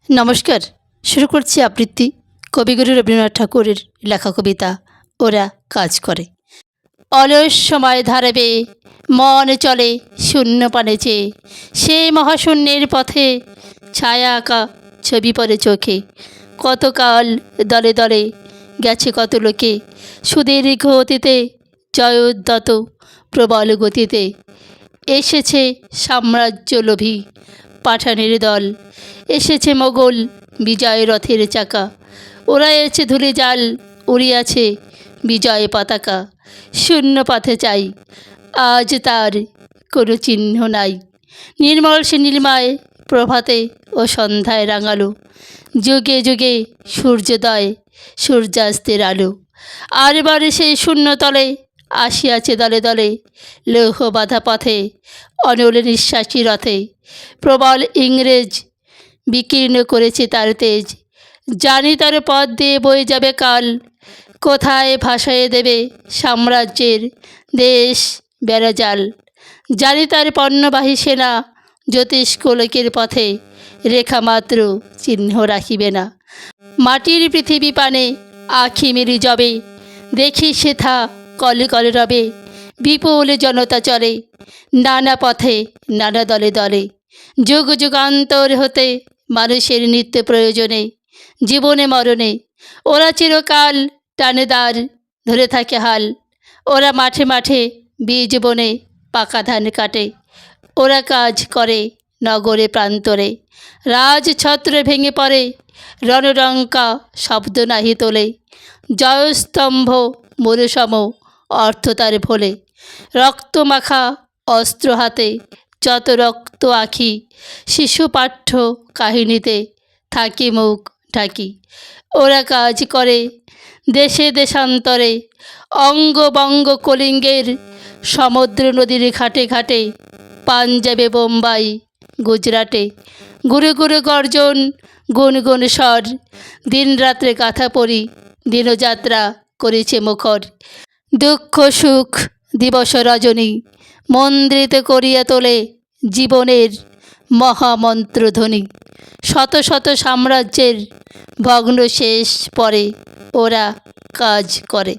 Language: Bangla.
নমস্কার। শুরু করছি আবৃত্তি কবিগুরু রবীন্দ্রনাথ ঠাকুরের লেখা কবিতা ওরা কাজ করে। অলস সময় ধারাবে মন চলে শূন্য পানে চেয়ে, সে মহাশূন্যের পথে ছায়া আঁকা ছবি পড়ে চোখে। কতকাল দলে দলে গেছে কত লোকে, সুদীর্ঘ অতীতে জয়োদ্যত প্রবল গতিতে। এসেছে সাম্রাজ্য লোভী পাঠানের দল, এসেছে মোগল বিজয় রথের চাকা। ওড়াইছে ধুলি জাল, উড়িয়াছে বিজয় পতাকা। শূন্য পথে চাই, আজ তার কোনো চিহ্ন নাই। নির্মল সে নীলিমায় প্রভাতে ও সন্ধ্যায় রাঙালো, যুগে যুগে সূর্যোদয় সূর্যাস্তের আলো। আর বারে সেই শূন্যতলে আসিয়াছে দলে দলে, লৌহ বাঁধা পথে অনল নিঃশ্বাসী রথে। প্রবল ইংরেজ বিকীর্ণ করেছে তার তেজ, জানি তার পথ দিয়ে বয়ে যাবে কাল। কোথায় ভাসায়ে দেবে সাম্রাজ্যের দেশ বেড়াজাল। জানি তার পণ্যবাহী সেনা জ্যোতিষ্কোলকের পথে রেখা মাত্র চিহ্ন রাখিবে না। মাটির পৃথিবী পানে আখি মেলি যবে, দেখি সেথা কলে কলে রবে। বিপুল জনতা চলে নানা পথে নানা দলে দলে, যুগ যুগান্তর হতে মানুষের নিত্য প্রয়োজনে। জীবনে মরণে ওরা চিরকাল টানে দ্বার ধরে থাকে হাল। ওরা মাঠে মাঠে বীজ বনে পাকা ধান কাটে। ওরা কাজ করে নগরে প্রান্তরে, রাজছত্র ভেঙে পড়ে রণডঙ্কা শব্দ নাহি তোলে। জয়স্তম্ভ মরুসম অর্থ তার ভোলে, রক্তমাখা অস্ত্র হাতে যত রক্ত আখি। শিশু পাঠ্য কাহিনীতে থাকি মুখ ঢাকি। ওরা কাজ করে দেশে দেশান্তরে, অঙ্গ বঙ্গ কলিঙ্গের সমুদ্র নদীর ঘাটে ঘাটে। পাঞ্জাবে বোম্বাই গুজরাটে গুরু গুরু গর্জন গুনগুন স্বর। দিন রাত্রে গাথা পড়ি দিনযাত্রা করেছে মুখর। দুঃখ সুখ দিবস রজনী মন্দ্রিত করিয়া তোলে জীবনের মহামন্ত্রধ্বনি। শত শত সাম্রাজ্যের ভগ্ন শেষ পরে ওরা কাজ করে।